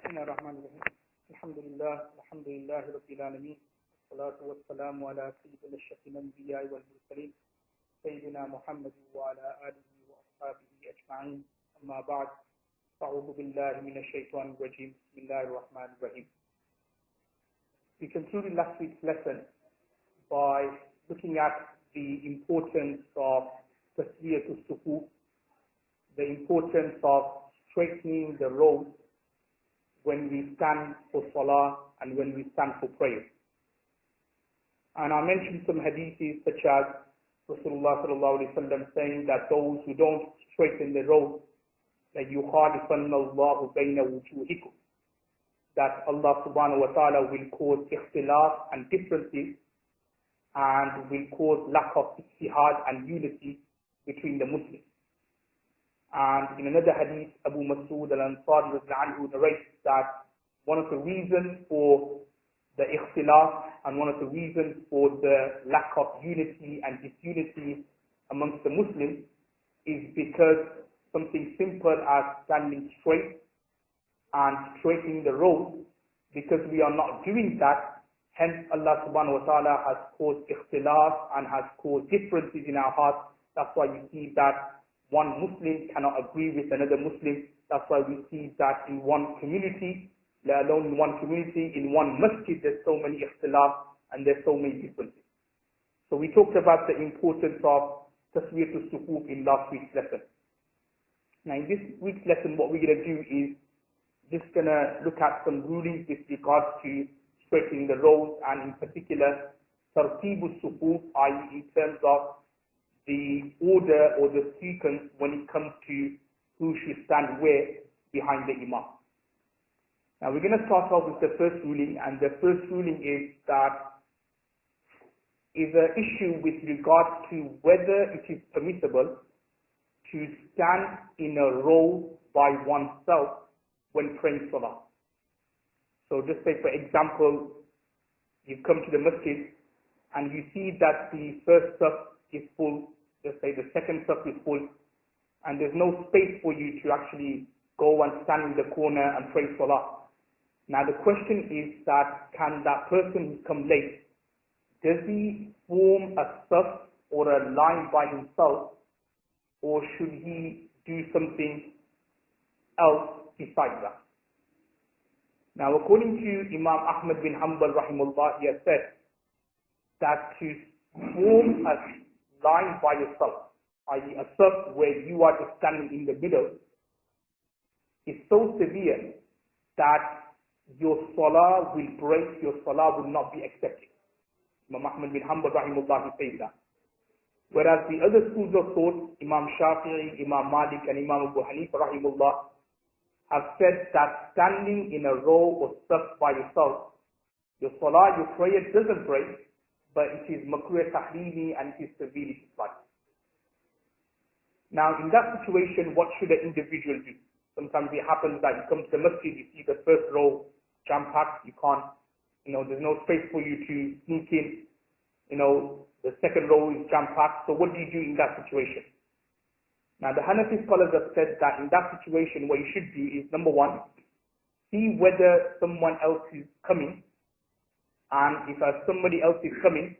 بسم الله الرحمن الرحيم الحمد لله رب العالمين والصلاة والسلام على سيد الأشرف الأنبياء والمرسلين سيدنا محمد وعلى آله وأصحابه أجمعين أما بعد أعوذ بالله من الشيطان الرجيم بسم الله الرحمن الرحيم. We concluded last week's lesson by looking at the importance of taswiyatul sufuf, the importance of straightening the road when we stand for salah and when we stand for prayer. And I mentioned some hadiths such as Rasulullah sallallahu alaihi wasallam saying that those who don't straighten the road, that يُخَالِفَنَّ اللَّهُ بَيْنَ وُجُوهِكُمْ, that Allah subhanahu wa ta'ala will cause ikhtilaf and differences and will cause lack of ijtihad and unity between the Muslims. And in another hadith, Abu Mas'ud al-Ansari narrates that one of the reasons for the ikhtilaf and one of the reasons for the lack of unity and disunity amongst the Muslims is because something simple as standing straight and straightening the road, because we are not doing that, hence Allah subhanahu wa ta'ala has caused ikhtilaf and has caused differences in our hearts. That's why you see that one Muslim cannot agree with another Muslim. That's why we see that in one community, let alone in one community, in one masjid, there's so many ikhtilaf and there's so many differences. So we talked about the importance of taswiyatul sufuf in last week's lesson. Now in this week's lesson, what we're going to do is just going to look at some rulings with regards to straightening the road, and in particular tartibus sufuf, i.e. in terms of the order or the sequence when it comes to who should stand where behind the imam. Now we're going to start off with the first ruling, and the first ruling is that is an issue with regards to whether it is permissible to stand in a row by oneself when praying salah. So just say, for example, you come to the masjid and you see that the first saf is full, let's say the second saf is full, and there's no space for you to actually go and stand in the corner and pray salah. Now the question is that, can that person who's come late, does he form a saf or a line by himself, or should he do something else besides that? Now according to Imam Ahmad bin Hanbal rahimahullah, he has said that to form a line by yourself, i.e. a saf where you are just standing in the middle, is so severe that your salah will break, your salah will not be accepted. Imam Ahmad bin Hanbal rahimahullah, he says that. Whereas the other schools of thought, Imam Shafi'i, Imam Malik and Imam Abu Hanifa rahimahullah, have said that standing in a row or saf by yourself, your salah, your prayer doesn't break, but it is makruh tahrimi and it is severely disliked. Now in that situation, what should an individual do? Sometimes it happens that you come to the masjid, you see the first row jam-packed, you can't, there's no space for you to sneak in, the second row is jam-packed, so what do you do in that situation? Now the Hanafi scholars have said that in that situation what you should do is, number one, see whether someone else is coming, and if somebody else is coming,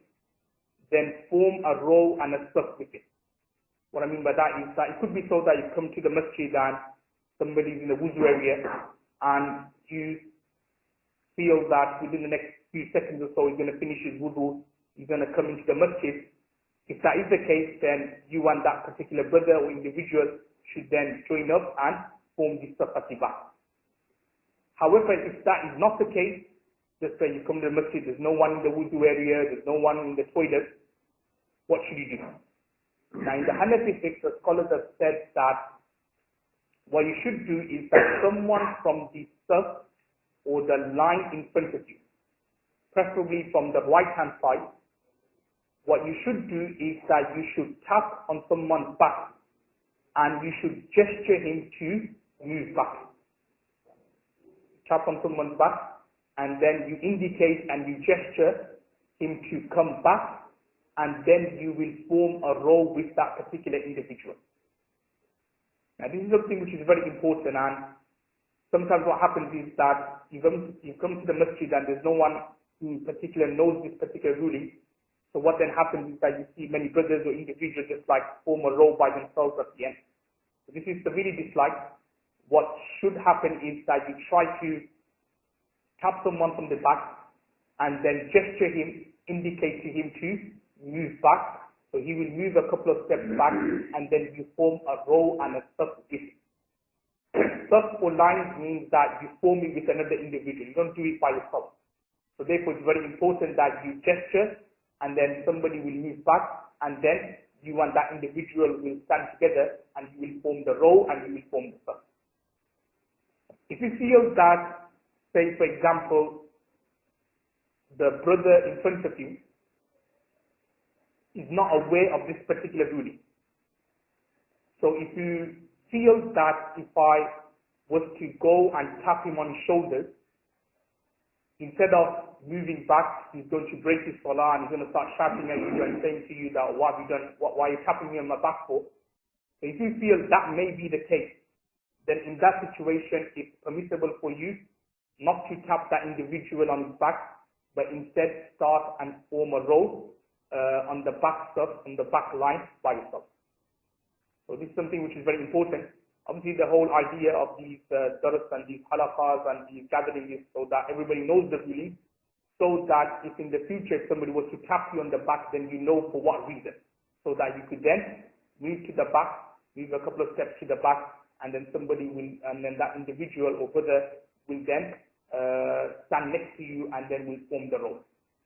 then form a row and a saf with it. What I mean by that is that it could be so that you come to the masjid and somebody is in the wuzu area and you feel that within the next few seconds or so he's going to finish his wudu, he's going to come into the masjid. If that is the case, then you and that particular brother or individual should then join up and form the saf at the back. However, if that is not the case, just say you come to the masjid, there's no one in the wudu area, there's no one in the toilet, what should you do? Now in the Hanafi fiqh, the scholars have said that what you should do is that someone from the saf or the line in front of you, preferably from the right hand side, what you should do is that you should tap on someone's back and you should gesture him to move back. Tap on someone's back and then you indicate and you gesture him to come back, and then you will form a row with that particular individual. Now this is something which is very important, and sometimes what happens is that you come to the masjid and there's no one who in particular knows this particular ruling. So what then happens is that you see many brothers or individuals just like form a row by themselves at the end. So this is severely disliked. What should happen is that you try to tap someone from the back and then gesture him, indicate to him to move back. So he will move a couple of steps back and then you form a row and a saf with him. Saf or line means that you form it with another individual. You don't do it by yourself. So therefore it's very important that you gesture and then somebody will move back and then you and that individual will stand together and you will form the row and you will form the saf. If you feel that, say for example, the brother in front of you is not aware of this particular ruling. So if you feel that if I was to go and tap him on his shoulders, instead of moving back, he's going to break his salah and he's going to start shouting at you and saying to you that what have you done, why are you tapping me on my back for? So if you feel that may be the case, then in that situation it's permissible for you not to tap that individual on his back, but instead start and form a row on the back stuff, on the back line by yourself. So this is something which is very important. Obviously the whole idea of these dars and these halaqas and these gatherings is so that everybody knows the ruling, so that if in the future if somebody was to tap you on the back, then you know for what reason, so that you could then move to the back, move a couple of steps to the back, and then somebody will, and then that individual or brother will then stand next to you and then will form the row.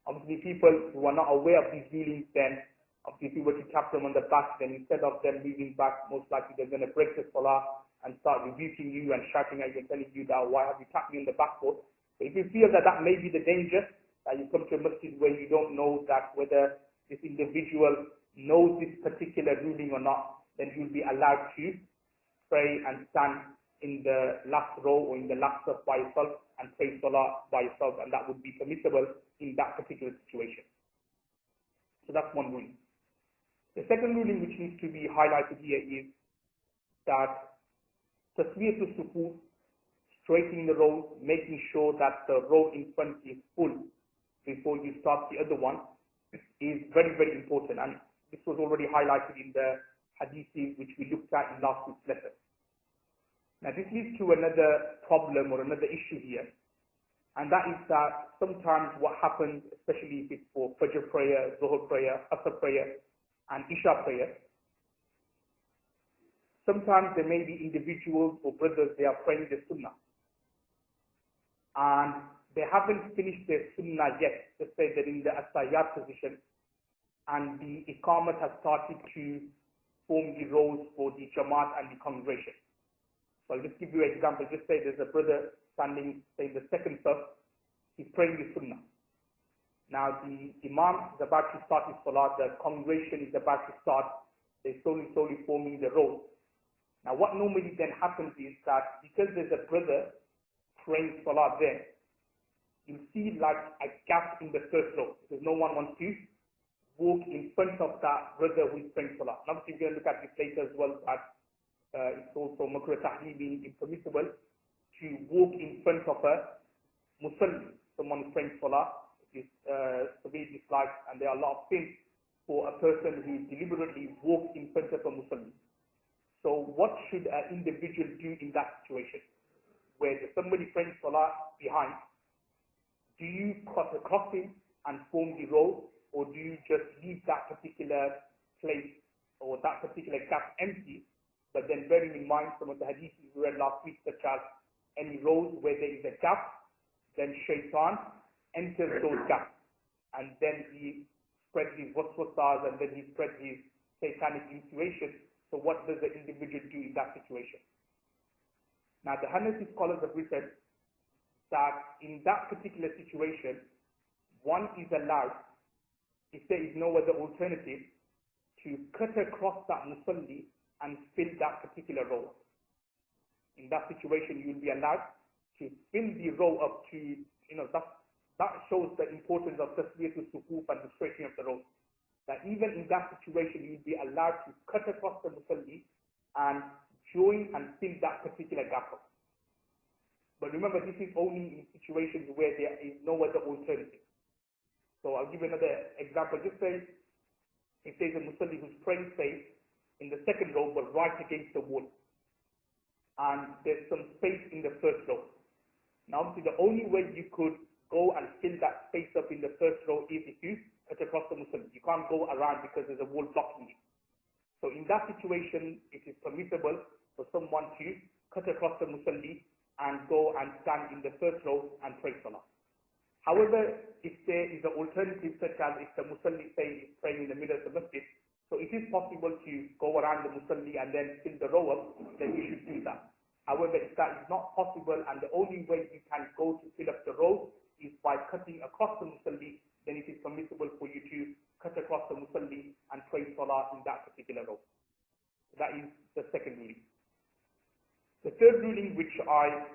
Obviously people who are not aware of these rulings, then obviously if you were to tap them on the back, then instead of them moving back, most likely they're going to break the salah and start rebuking you and shouting at you and telling you that why have you tapped me on the back for? So if you feel that that may be the danger, that you come to a masjid where you don't know that whether this individual knows this particular ruling or not, then you'll be allowed to pray and stand in the last row or in the last saf by yourself and pray salah by yourself, and that would be permissible in that particular situation. So that's one ruling. The second ruling which needs to be highlighted here is that taswiyatul sufuf, straightening the row, making sure that the row in front is full before you start the other one, is very, very important. And this was already highlighted in the hadiths which we looked at in last week's lesson. Now this leads to another problem or another issue here, and that is that sometimes what happens, especially if it's for Fajr prayer, Zuhr prayer, Asr prayer, and Isha prayer, sometimes there may be individuals or brothers, they are praying the Sunnah, and they haven't finished their Sunnah yet. Let's say they're in the As-Sayyat position, and the Iqamat has started to form the rows for the Jamaat and the congregation. So I'll just give you an example. Just say there's a brother standing, say in the second saf, he's praying the Sunnah. Now the Imam is about to start his Salah, the congregation is about to start, they're slowly forming the rows. Now what normally then happens is that because there's a brother praying Salah there, you see like a gap in the first row, because no one wants to walk in front of that brother who is praying Salah. And obviously we're going to look at this later as well, that it's also makruh tahlibi, impermissible to walk in front of a musalli, someone who's praying Salah. Is severely disliked, and there are a lot of sins for a person who deliberately walks in front of a musalli. So what should an individual do in that situation, where there's somebody praying Salah behind? Do you cross across him and form the row, or do you just leave that particular place or that particular gap empty, but then bearing in mind some of the hadiths we read last week, such as any rows where there is a gap, then shaitan enters those gaps, and then he spreads his waswasas, and then he spreads his satanic intuition. So what does the individual do in that situation? Now the Hanafi scholars have written that in that particular situation, one is allowed, if there is no other alternative, to cut across that musalli and fill that particular row. In that situation, you will be allowed to fill the row up to, that shows the importance of taswiyatul sufuf and the straightening of the row. That even in that situation, you will be allowed to cut across the musalli and join and fill that particular gap up. But remember, this is only in situations where there is no other alternative. So I'll give you another example. Just say, if there's a Musalli who's praying, say, in the second row, but right against the wall, and there's some space in the first row. Now, obviously, the only way you could go and fill that space up in the first row is if you cut across the Musalli. You can't go around because there's a wall blocking you. So in that situation, it is permissible for someone to cut across the Musalli and go and stand in the first row and pray Salah. However, if there is an alternative, such as if the Musalli, say, is praying in the middle of the masjid, so it is possible to go around the Musalli and then fill the row up, then you should do that. However, if that is not possible and the only way you can go to fill up the row is by cutting across the Musalli, then it is permissible for you to cut across the Musalli and pray Salah in that particular row. That is the second ruling. The third ruling, which I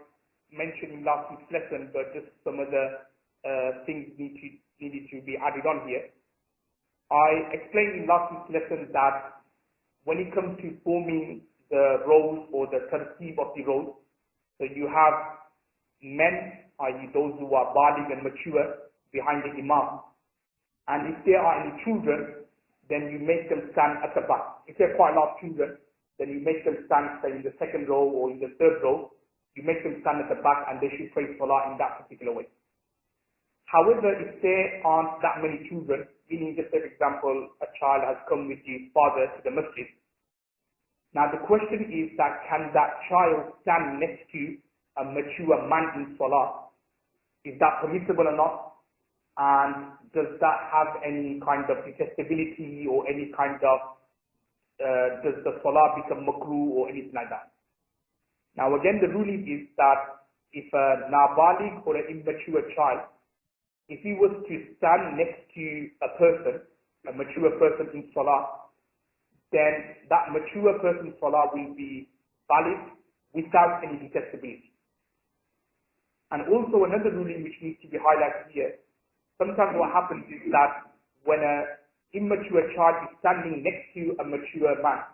mentioned in last week's lesson, but just some other things needed to be added on here. I explained in last week's lesson that when it comes to forming the rows or the tartib of the rows, so you have men, i.e. those who are baligh and mature, behind the imam. And if there are any children, then you make them stand at the back. If there are quite a lot of children, then you make them stand, say, in the second row or in the third row. You make them stand at the back and they should pray Salah in that particular way. However, if there aren't that many children, meaning just for example, a child has come with his father to the masjid. Now the question is that can that child stand next to a mature man in Salah? Is that permissible or not? And does that have any kind of detestability or any kind of, does the Salah become makruh or anything like that? Now again, the ruling is that if a nabaligh or an immature child, if he was to stand next to a person, a mature person in Salah, then that mature person's Salah will be valid without any detestability. And also another ruling which needs to be highlighted here, sometimes what happens is that when an immature child is standing next to a mature man,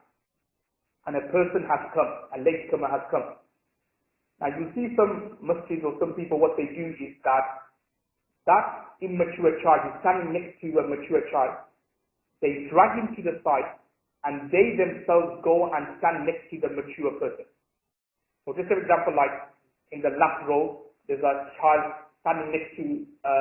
and a person has come, a latecomer has come. Now you see some masjids or some people, what they do is that immature child is standing next to a mature child, they drag him to the side, and they themselves go and stand next to the mature person. So just for example, like in the last row, there's a child standing next to a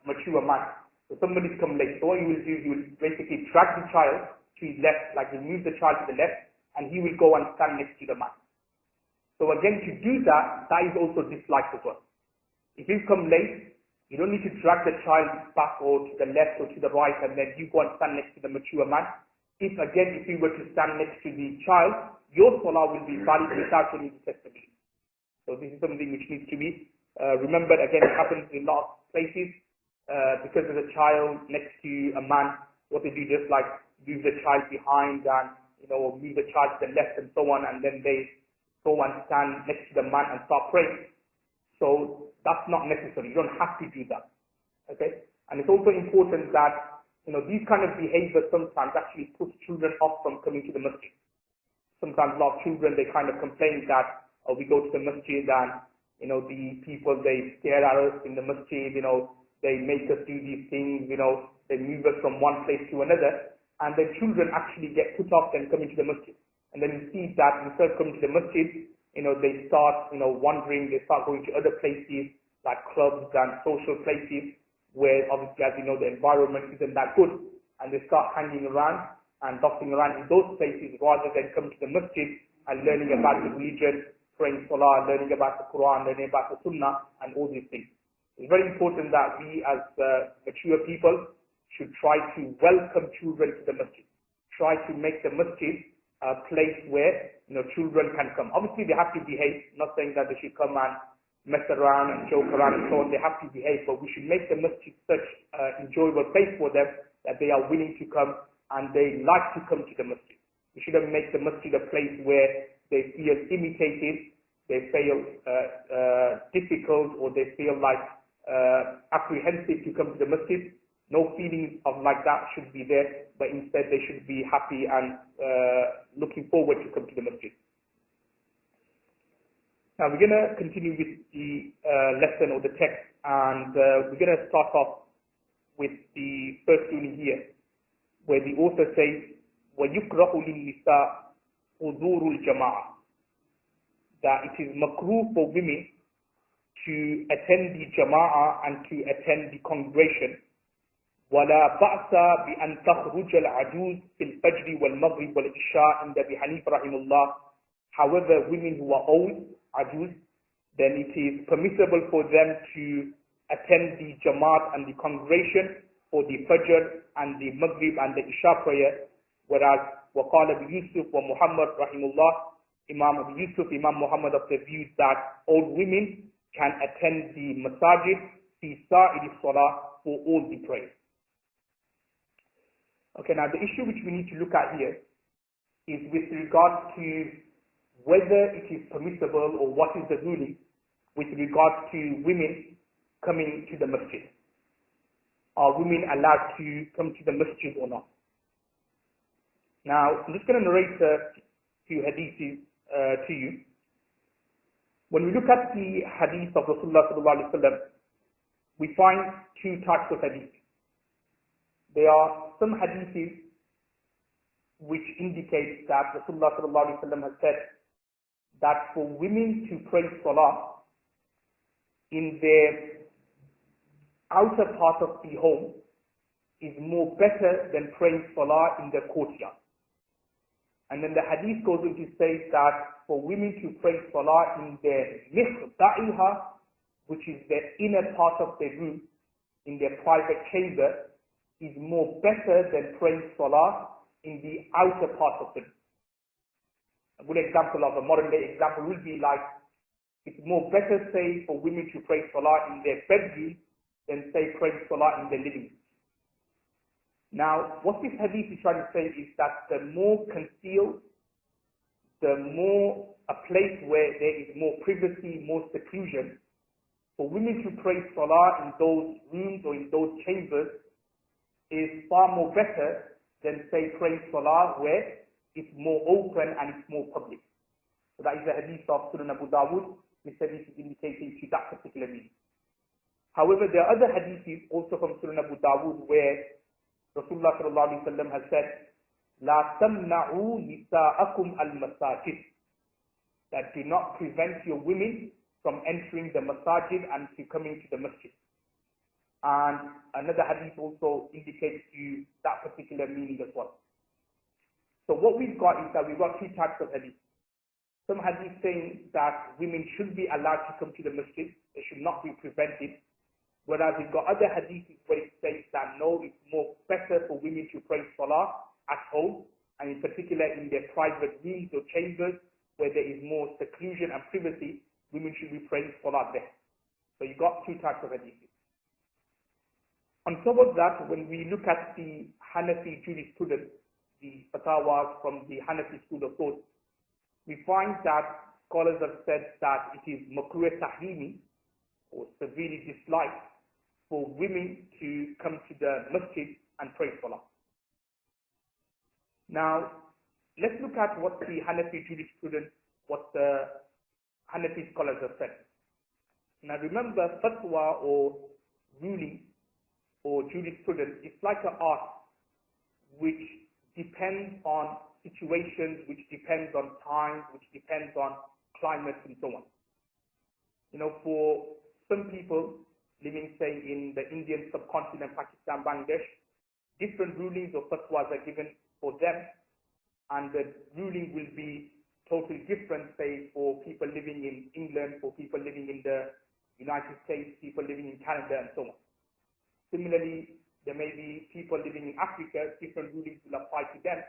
mature man. So somebody's come late. So what he will do, he will basically drag the child to his left, like he'll move the child to the left, and he will go and stand next to the man. So again, to do that, that is also disliked as well. If you come late, you don't need to drag the child back or to the left or to the right and then you go and stand next to the mature man. If you were to stand next to the child, your Salah will be valid without any detestability. So this is something which needs to be remembered. Again, it happens in a lot of places because there's a child next to a man. What they do, just like move the child behind and move the child to the left and so on, and then they go and stand next to the man and start praying. So that's not necessary. You don't have to do that. Okay? And it's also important that, these kind of behaviors sometimes actually puts children off from coming to the masjid. Sometimes a lot of children, they kind of complain that, we go to the masjid and, the people, they stare at us in the masjid, they make us do these things, they move us from one place to another. And the children actually get put off and coming to the masjid. And then you see that instead of coming to the masjid, they start, wandering, they start going to other places like clubs and social places where obviously, as you know, the environment isn't that good. And they start hanging around and dotting around in those places rather than come to the masjid and learning about the religion, praying Salah, learning about the Quran, learning about the Sunnah and all these things. It's very important that we as mature people should try to welcome children to the masjid. Try to make the masjid a place where children can come. Obviously, they have to behave. Not saying that they should come and mess around and joke around and so on. They have to behave, but we should make the masjid such an enjoyable place for them that they are willing to come and they like to come to the masjid. We shouldn't make the masjid a place where they feel imitated, they feel difficult, or they feel like apprehensive to come to the masjid. No feelings of like that should be there, but instead they should be happy and looking forward to come to the masjid. Now we're going to continue with the lesson or the text, and we're going to start off with the first ruling here, where the author says, وَيُكْرَهُ لِلنِّسَاءِ حُضُورُ الْجَمَاعَةِ, that it is makruh for women to attend the jama'ah and to attend the congregation. وَلَا بَعْثَ بِأَنْ تَخْرُجَ الْعَجُوزِ فِي الْفَجْرِ وَالْمَغْرِبِ وَالْعِشَاءِ عند أبي حنيفة رحمه الله. However, women who are old, ajuz, then it is permissible for them to attend the Jamaat and the congregation for the Fajr and the Maghrib and the Isha prayer, whereas وقال أبو يوسف ومحمد رحمه الله, Imam Abu Yusuf, Imam Muhammad of the view that old women can attend the masajid fi sa'id salah, for all the prayers. Okay, now the issue which we need to look at here is with regard to whether it is permissible or what is the ruling with regard to women coming to the masjid. Are women allowed to come to the masjid or not? Now, I'm just going to narrate a few hadiths to you. When we look at the hadith of Rasulullah sallallahu alaihi wasallam, we find two types of hadith. There are some hadiths which indicate that Rasulullah sallallahu alaihi wasallam has said that for women to pray salah in their outer part of the home is more better than praying salah in the courtyard. And then the hadith goes on to say that for women to pray salah in their mikhda'iha, which is the inner part of their room, in their private chamber, is more better than praying salah in the outer part of the room. A good example of a modern day example will be like, it's more better, say, for women to pray salah in their bedroom than, say, praying salah in their living room. Now, what this hadith is trying to say is that the more concealed, the more a place where there is more privacy, more seclusion, for women to pray salah in those rooms or in those chambers is far more better than, say, praying salah where it's more open and it's more public. So that is the hadith of Sunan Abu Dawud. This hadith is indicating to that particular meaning. However, there are other hadiths also from Sunan Abu Dawud where Rasulullah sallallahu alaihi wasallam has said, "La tamna'u nisa'akum al-masajid," that do not prevent your women from entering the masajid and to coming to the masjid. And another hadith also indicates to you that particular meaning as well. So what we've got is that we've got two types of hadith. Some hadith saying that women should be allowed to come to the masjid, they should not be prevented. Whereas we've got other hadiths where it says that no, it's more better for women to pray salah at home, and in particular in their private rooms or chambers where there is more seclusion and privacy, women should be praying salah there. So you've got two types of hadiths. On top of that, when we look at the Hanafi jurisprudence, the fatwas from the Hanafi school of thought, we find that scholars have said that it is makruh tahrimi, or severely disliked, for women to come to the masjid and pray salah. Now, let's look at what the Hanafi jurisprudence, what the Hanafi scholars have said. Now remember, fatwa or ruling or jurisprudence is like an art which depends on situations, which depends on time, which depends on climate and so on. You know, for some people living, say, in the Indian subcontinent, Pakistan, Bangladesh, different rulings or fatwas are given for them, and the ruling will be totally different, say, for people living in England, for people living in the United States, people living in Canada, and so on. Similarly, there may be people living in Africa, different rulings will apply to them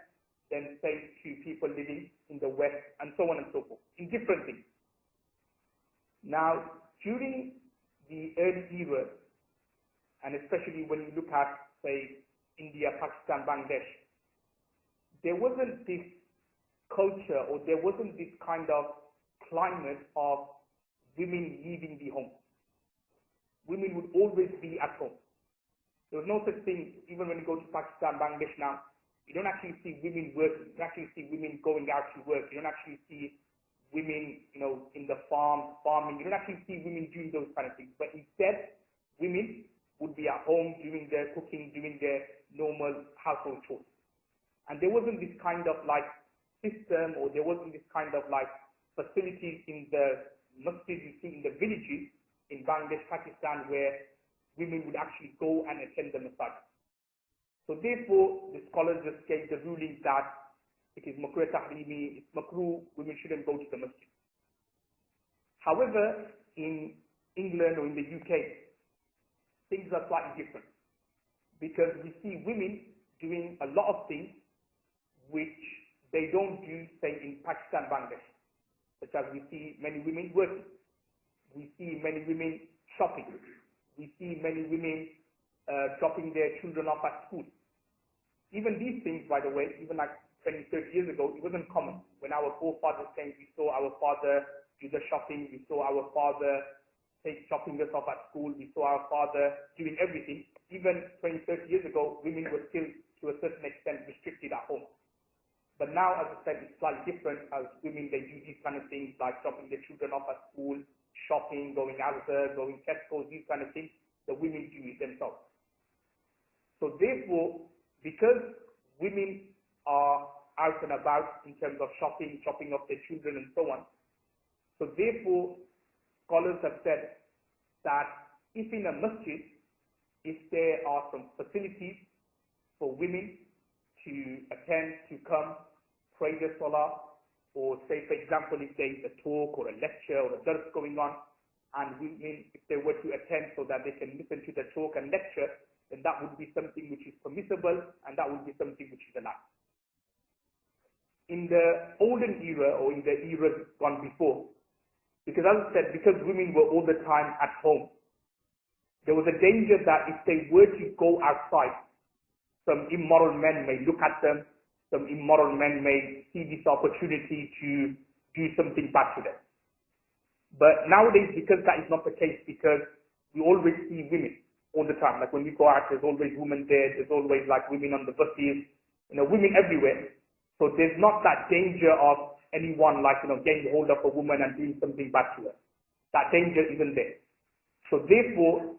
than, say, to people living in the West, and so on and so forth, in different things. Now, during the early era, and especially when you look at, say, India, Pakistan, Bangladesh, there wasn't this culture or there wasn't this kind of climate of women leaving the home. Women would always be at home. There was no such thing, even when you go to Pakistan, Bangladesh now, you don't actually see women working. You don't actually see women going out to work. You don't actually see women, in the farming. You don't actually see women doing those kind of things. But instead, women would be at home doing their cooking, doing their normal household chores. And there wasn't this kind of like system, or there wasn't this kind of like facilities in the masjids you see in the villages in Bangladesh, Pakistan, where women would actually go and attend the masjid. So therefore, the scholars just gave the ruling that it is makruh tahrimi, it's makruh, women shouldn't go to the masjid. However, in England or in the UK, things are slightly different, because we see women doing a lot of things which they don't do, say, in Pakistan, Bangladesh, such as we see many women working, we see many women shopping, we see many women dropping their children off at school. Even these things, by the way, even like 20, 30 years ago, it wasn't common. When our forefathers came, we saw our father do the shopping, we saw our father dropping us off at school, we saw our father doing everything. Even 20, 30 years ago, women were still, to a certain extent, restricted at home. But now, as I said, it's slightly different. As women, they do these kind of things like dropping their children off at school, shopping, going out there, going Tesco, these kind of things. The women do it themselves. So therefore, because women are out and about in terms of shopping, dropping off their children and so on, so therefore, scholars have said that if in a masjid, if there are some facilities for women to attend, to come, pray the salah, or say, for example, if there is a talk or a lecture or a dars going on, and women, if they were to attend so that they can listen to the talk and lecture, then that would be something which is permissible, and that would be something which is allowed. In the olden era, or in the eras gone before, because as I said, because women were all the time at home, there was a danger that if they were to go outside, some immoral men may look at them, some immoral men may see this opportunity to do something bad to them. But nowadays, because that is not the case, because we always see women all the time, like when we go out, there's always women there, there's always like women on the buses, women everywhere. So there's not that danger of anyone like, getting hold of a woman and doing something bad to her. That danger isn't there. So therefore,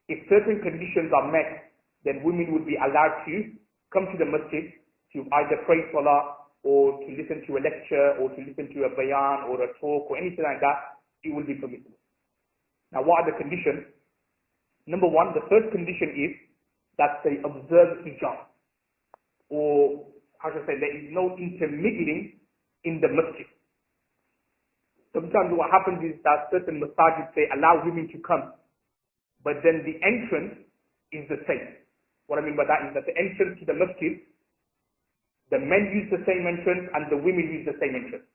if certain conditions are met, then women would be allowed to come to the masjid to either pray salah, or to listen to a lecture, or to listen to a bayan or a talk or anything like that. It will be permissible. Now, what are the conditions? Number one, the first condition is that they observe hijab, or how should I say, there is no intermingling in the masjid. Sometimes what happens is that certain masajids, they allow women to come, but then the entrance is the same. What I mean by that is that the entrance to the masjid, the men use the same entrance and the women use the same entrance.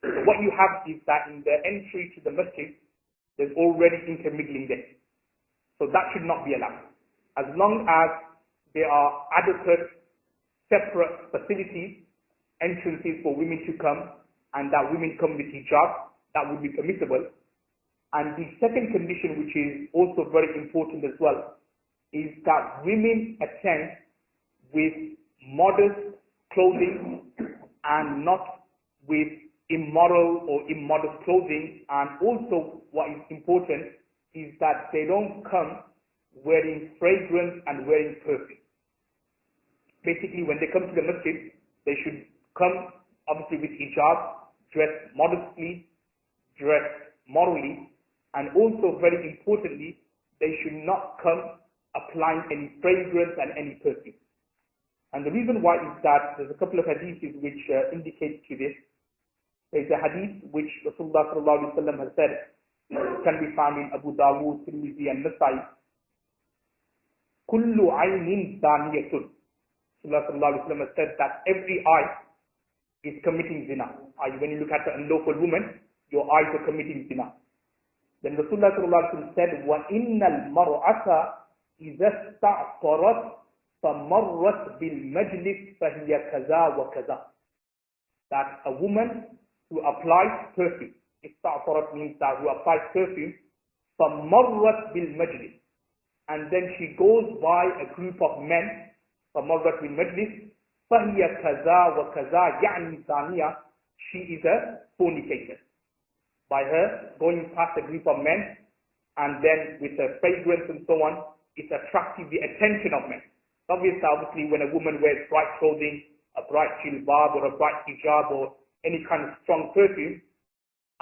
So what you have is that in the entry to the masjid, there's already intermingling there. So that should not be allowed. As long as there are adequate, separate facilities, entrances for women to come, and that women come with hijab, that would be permissible. And the second condition, which is also very important as well, is that women attend with modest clothing and not with immoral or immodest clothing. And also what is important is that they don't come wearing fragrance and wearing perfume. Basically, when they come to the masjid, they should come obviously with hijab, dress modestly, dress morally, and also very importantly, they should not come applying any fragrance and any perfume. And the reason why is that there's a couple of hadiths which indicate to this. There's a hadith which Rasulullah ﷺ has said, can be found in Abu Dawood, Tirmidhi and Nasai. Kullu aynin daniyatun. Rasulullah ﷺ has said that every eye is committing zina. When you look at an unlawful woman, your eyes are committing zina. Then Rasulullah ﷺ said, وَإِنَّ الْمَرْأَةَ إِذَا اسْتَعْطَرَتْ فَمَرَّتْ بِالْمَجْلِسِ فَهِيَ كَذَا وَكَذَا. That a woman who applies perfume, ista'tarat means that who applies perfume, فَمَرَّتْ بِالْمَجْلِسِ, and then she goes by a group of men, فَمَرَّتْ بِالْمَجْلِسِ فَهِيَ كَذَا وَكَذَا, يعني ثانية, she is a fornicator. By her going past a group of men and then with her fragrance and so on, it's attracting the attention of men. Obviously, when a woman wears bright clothing, a bright jilbab or a bright hijab or any kind of strong perfume,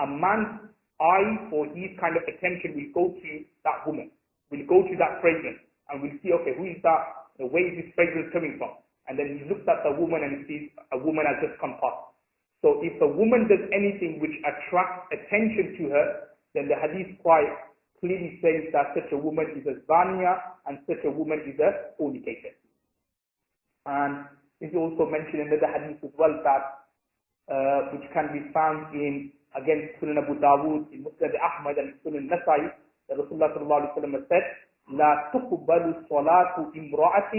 a man's eye for his kind of attention will go to that woman, will go to that fragrance, and will see, okay, who is that? Where is this fragrance coming from? And then he looks at the woman and he sees a woman has just come past. So if a woman does anything which attracts attention to her, then the hadith quite clearly says that such a woman is a zania and such a woman is a fornicator. And this is also mentioned in the hadith as well that which can be found in, again, Sunan Abu Dawud, in Musnad Ahmad and Sunan Nasai, that Rasulullah sallallahu alaihi wasallam said, لا تقبل صلاة امرأة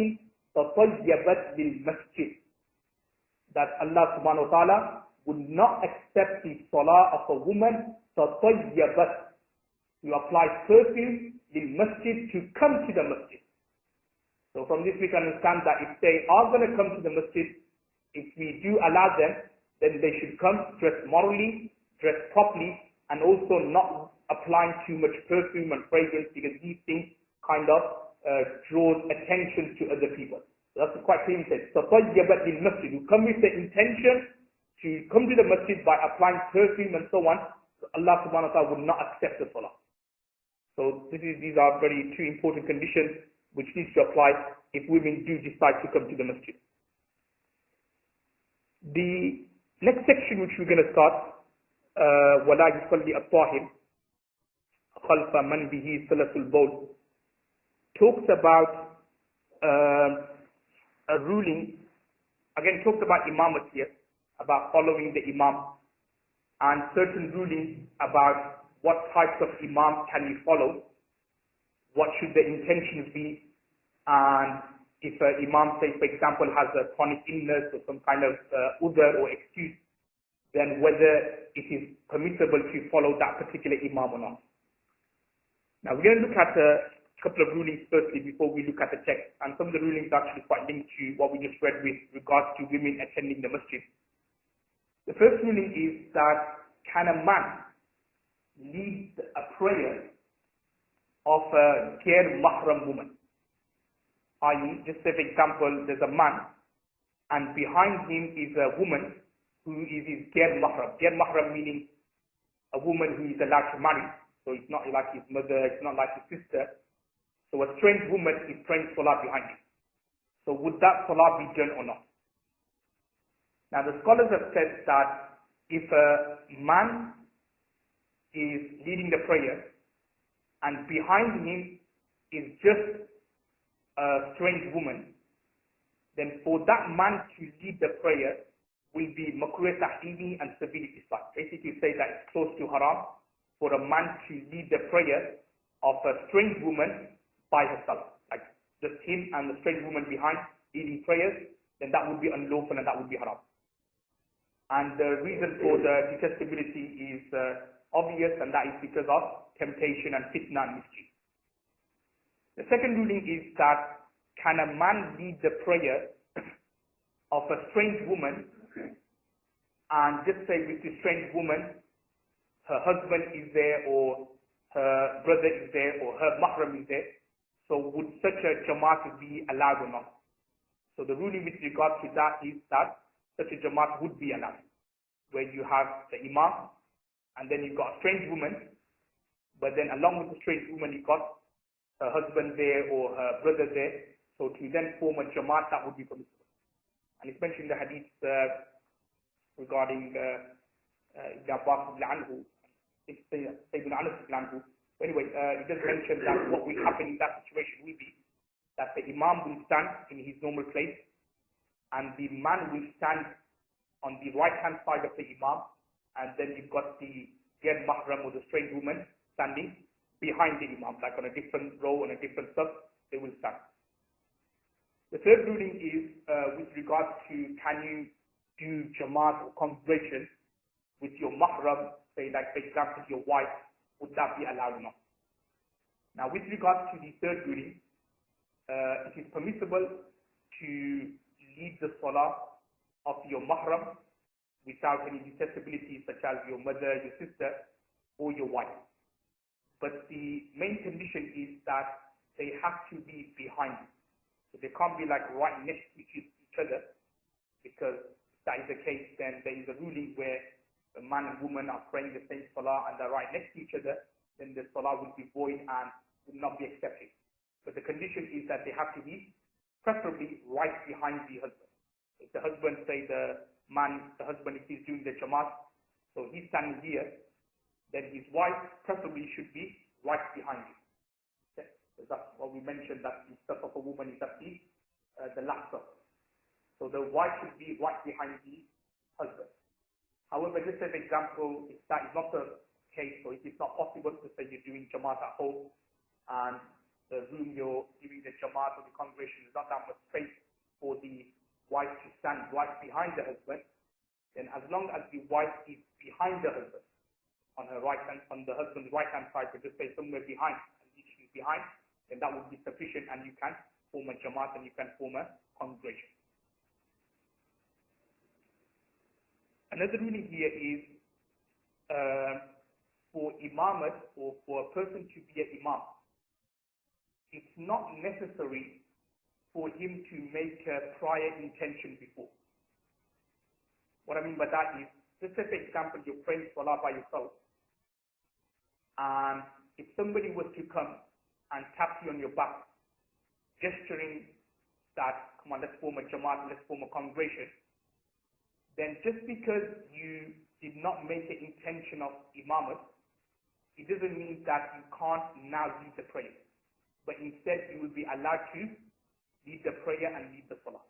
تطيبت للمسجد. That Allah subhanahu wa ta'ala would not accept the salah of a woman تطيبت, to apply perfume للمسجد, to come to the masjid. So from this we can understand that if they are going to come to the masjid, if we do allow them, then they should come dressed morally, dressed properly, and also not applying too much perfume and fragrance, because these things kind of draws attention to other people. So that's quite clear. It says, تَطَيَّبَتْ لِلْمَسْجِدِ, you come with the intention to come to the masjid by applying perfume and so on, Allah subhanahu wa ta'ala would not accept the salah. So these are very two important conditions which needs to apply if women do decide to come to the masjid. The next section which we're going to start, وَلَا يُصَلِّ الطَّاهِرِ خَلْفَ مَنْ بِهِ صَلَةُ الْبَوْلِ, talks about a ruling, again talks about imamat here, about following the imam, and certain rulings about what types of imam can you follow, what should the intentions be, and if an imam, say for example, has a chronic illness or some kind of udhr or excuse, then whether it is permissible to follow that particular imam or not. Now we're going to look at a couple of rulings firstly before we look at the text, and some of the rulings are actually quite linked to what we just read with regards to women attending the masjid. The first ruling is that can a man lead a prayer of a ghair mahram woman? I.e., just say for example, there's a man and behind him is a woman who is his ghair mahram. Ghair mahram meaning a woman who is allowed to marry. So it's not like his mother, it's not like his sister. So a strange woman is praying salah behind him. So would that salah be done or not? Now the scholars have said that if a man is leading the prayer and behind him is just a strange woman, then for that man to lead the prayer will be makruh tahrimi and severely disliked. Basically say that it's close to haram for a man to lead the prayer of a strange woman by herself, like just him and the strange woman behind leading prayers, then that would be unlawful and that would be haram. And the reason for the detestability is obvious, and that is because of temptation and fitna and mischief. The second ruling is that can a man lead the prayer of a strange woman, and just say with the strange woman, her husband is there or her brother is there or her mahram is there, so would such a jamaat be allowed or not? So the ruling with regard to that is that such a jamaat would be allowed, where you have the imam and then you've got a strange woman, but then along with the strange woman you've got her husband there or her brother there, so to then form a jamaat, that would be permissible. And it's mentioned in the hadith regarding Ibn Abbas anhu, Ibn Anas anhu. Anyway, it does mention that what will happen in that situation will be that the imam will stand in his normal place and the man will stand on the right hand side of the imam, and then you've got the ghair mahram or the strange woman standing behind the imam, like on a different row, on a different sub, they will stand. The third ruling is with regards to can you do jamaat or congregation with your mahram, say like for example your wife, would that be allowed or not? Now with regards to the third ruling, it is permissible to lead the salah of your mahram without any detestability such as your mother, your sister, or your wife. But the main condition is that they have to be behind you. So they can't be like right next to each other, because if that is the case, then there is a ruling where the man and woman are praying the same salah and they're right next to each other, then the salah will be void and will not be accepted. But the condition is that they have to be preferably right behind the husband. If the husband, say the husband, if he's doing the jamaat, so he's standing here, then his wife preferably should be right behind him. Okay? So that's what we mentioned, that the stuff of a woman is at the last stuff. So the wife should be right behind the husband. However, just as an example, if that is not the case, so if it's not possible to say you're doing jamaat at home and the room you're doing the jamaat or the congregation is not that much space for the wife to stand right behind the husband, then as long as the wife is behind the husband, on her right hand, on the husband's right hand side, so just say somewhere behind, and she's behind, then that would be sufficient, and you can form a jamaat and you can form a congregation. Another ruling here is for imamat, or for a person to be an imam, it's not necessary for him to make a prior intention before. What I mean by that is, just say for example, you're praying salah by yourself, and if somebody was to come and tap you on your back, gesturing that, come on, let's form a jamaat, let's form a congregation, then just because you did not make an intention of imamat, it doesn't mean that you can't now lead the prayer. But instead, you will be allowed to lead the prayer and lead the salah.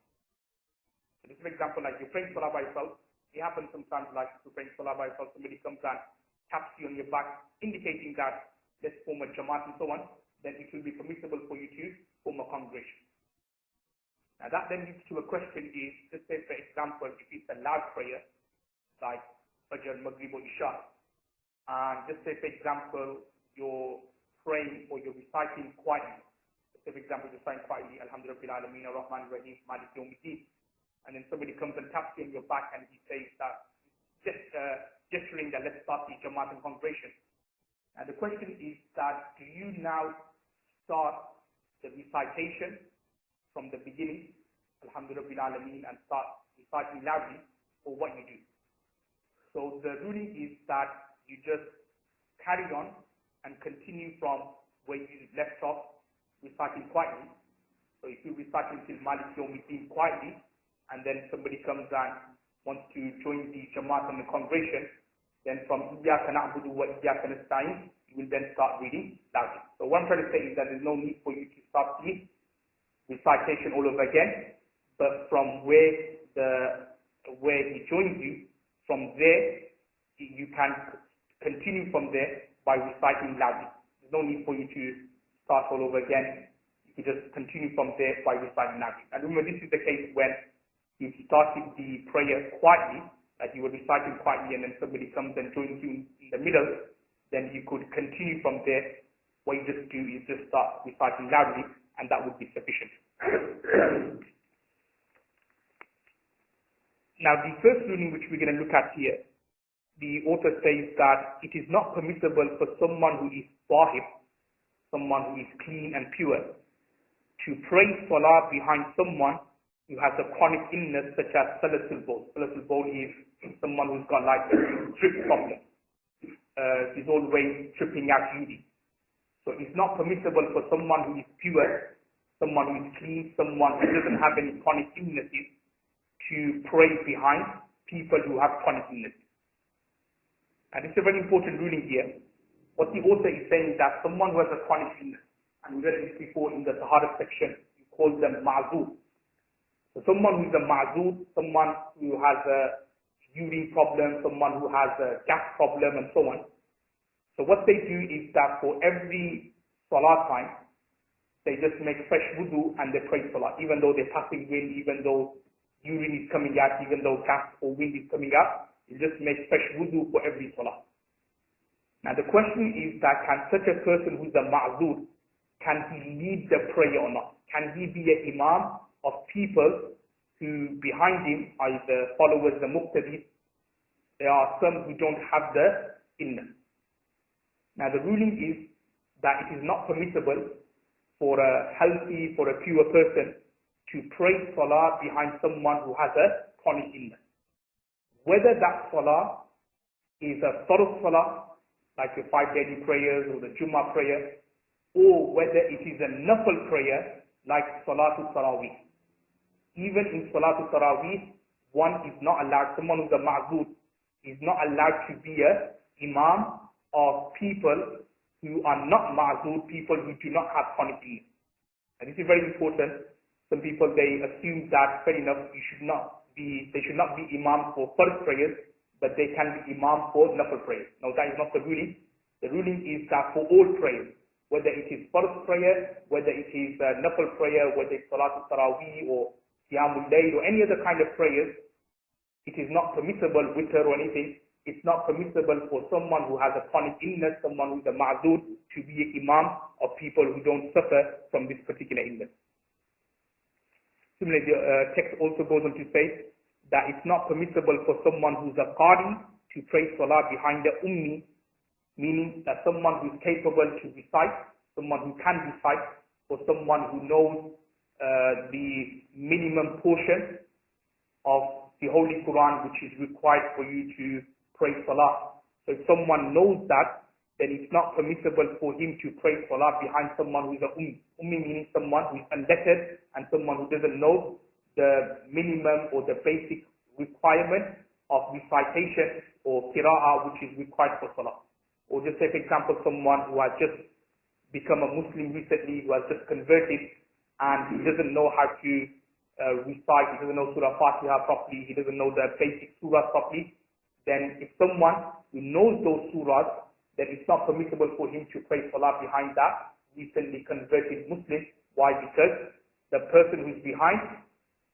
So just for example, like you're praying salah by yourself, it happens sometimes like you're praying salah by yourself, somebody comes and taps you on your back, indicating that let's form a jamaat and so on, then it will be permissible for you to form a congregation. Now that then leads to a question is, just say for example, if it's a loud prayer, like Fajr, Maghrib or Isha, and just say for example, you're praying or you're reciting quietly. Just say for example, you're reciting quietly, Alhamdulillah, Alameen, Ar-Rahman, Ar-Rahim, Malik Yawmiddin, and then somebody comes and taps you on your back and he says that, gesturing that let's start the Jamaat and congregation. And the question is that, do you now start the recitation from the beginning, Alhamdulillah, Alameen, and start reciting loudly, or what you do? So the ruling is that you just carry on and continue from where you left off, reciting quietly. So if you recite until Malik Yawmiddin quietly, and then somebody comes and wants to join the Jamaat and the congregation, then from Iyyaka na'budu wa Iyyaka nasta'in, you will then start reading loudly. So what I'm trying to say is that there's no need for you to start the recitation all over again, but from where he joins you, from there you can continue from there by reciting loudly. There's no need for you to start all over again. You can just continue from there by reciting loudly. And remember, this is the case when you started the prayer quietly, like you were reciting quietly, and then somebody comes and joins you in the middle, then you could continue from there. What you just do is just start reciting loudly, and that would be sufficient. Now, the first ruling which we're going to look at here, the author says that it is not permissible for someone who is tahir, someone who is clean and pure, to pray salah behind someone who has a chronic illness such as salatul bawl. Salatul bawl is someone who's got like a drip problem. He's always tripping out urine. So it's not permissible for someone who is pure, someone who is clean, someone who doesn't have any chronic illnesses, to pray behind people who have chronic illnesses. And it's a very important ruling here. What the author is saying is that someone who has a chronic illness, and we read this before in the Taharat section, we call them ma'zur. So someone who is a ma'zur, someone who has a urine problem, someone who has a gas problem, and so on. So what they do is that for every salah time, they just make fresh wudu and they pray salah, even though they're passing wind, even though urine is coming out, even though gas or wind is coming out, you just make fresh wudu for every salah. Now the question is that, can such a person who's a ma'zur, can he lead the prayer or not? Can he be an imam of people who behind him are the followers, the muqtadis, there are some who don't have the illness. Now the ruling is that it is not permissible for a healthy, for a pure person to pray salah behind someone who has a chronic illness. Whether that salah is a farz salah, like your 5 daily prayers or the Jummah prayer, or whether it is a nafil prayer, like Salatul Tarawih. Even in Salatul Tarawih, one is not allowed, someone who's a ma'zud, is not allowed to be a imam of people who are not ma'zud, people who do not have chronic illness. And this is very important. Some people, they assume that, fair enough, they should not be imam for first prayers, but they can be imam for nafil prayers. No, that is not the ruling. The ruling is that for all prayers, whether it is first prayer, whether it is nafil prayer, whether it's Salatul Tarawih or Qiyamul Layl or any other kind of prayers, it is not permissible, witr or anything, it's not permissible for someone who has a chronic illness, someone who is a ma'zud, to be an imam of people who don't suffer from this particular illness. Similarly, the text also goes on to say that it's not permissible for someone who's a qari to pray salah behind the ummi, meaning that someone who's capable to recite, someone who can recite, or someone who knows the minimum portion of the Holy Quran which is required for you to pray salah. So if someone knows that, then it's not permissible for him to pray salah behind someone who is a ummi. Ummi meaning someone who is unlettered and someone who doesn't know the minimum or the basic requirement of recitation or qira'ah which is required for salah. Or just say, for example, someone who has just become a Muslim recently, who has just converted, and he doesn't know how to recite, he doesn't know Surah Fatiha properly, he doesn't know the basic surahs properly, then if someone who knows those surahs, then it's not permissible for him to pray salah behind that recently converted Muslim. Why? Because the person who's behind,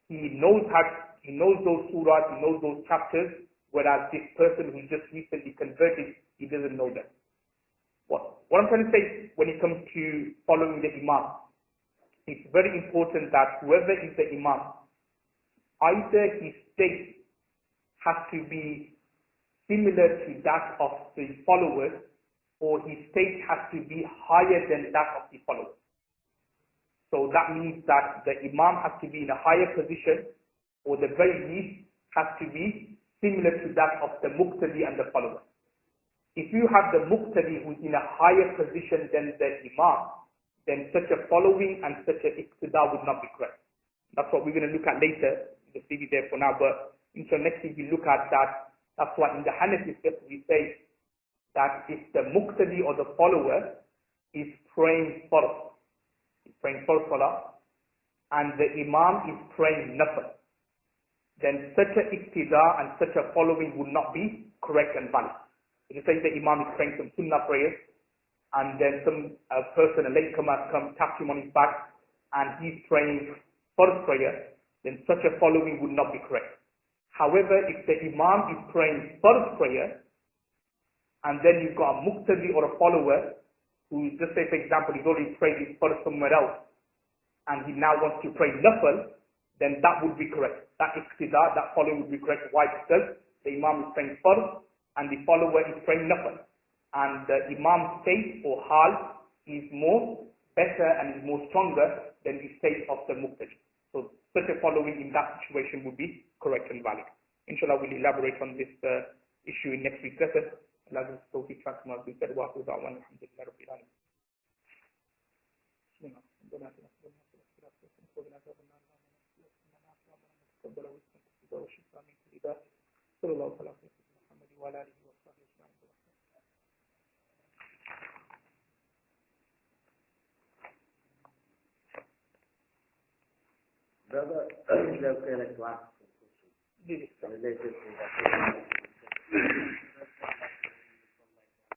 he knows those surahs, he knows those chapters, whereas this person who's just recently converted, he doesn't know them. What I'm trying to say, when it comes to following the imam, it's very important that whoever is the imam, either his state has to be similar to that of the followers, or his state has to be higher than that of the followers. So that means that the imam has to be in a higher position, or the very least has to be similar to that of the muqtadi and the follower. If you have the muqtadi who is in a higher position than the imam, then such a following and such a iqtida would not be correct. That's what we're going to look at later. Just leave it there for now, but until next week we look at that. That's why in the Hanafi fiqh we say that if the muqtadi or the follower is praying farz, salah, and the imam is praying nafil, then such a iqtida and such a following would not be correct and valid. If you say the imam is praying some sunnah prayers, and then a person, a latecomer, comes, taps him on his back, and he's praying first prayer, then such a following would not be correct. However, if the imam is praying first prayer, and then you've got a muqtadi or a follower, who just say, for example, he's already prayed his first somewhere else, and he now wants to pray nafil, then that would be correct. That iqtida, that following would be correct. Why? Because the imam is praying first, and the follower is praying nafil. And the imam's state or hal is more better and is more stronger than the state of the muqtadi. So such a following in that situation would be correct and valid. Inshallah, we'll elaborate on this issue in next week's lesson. Allah will be transformed with the wa alhamdulillah rabbil alamin. Brother, related to that.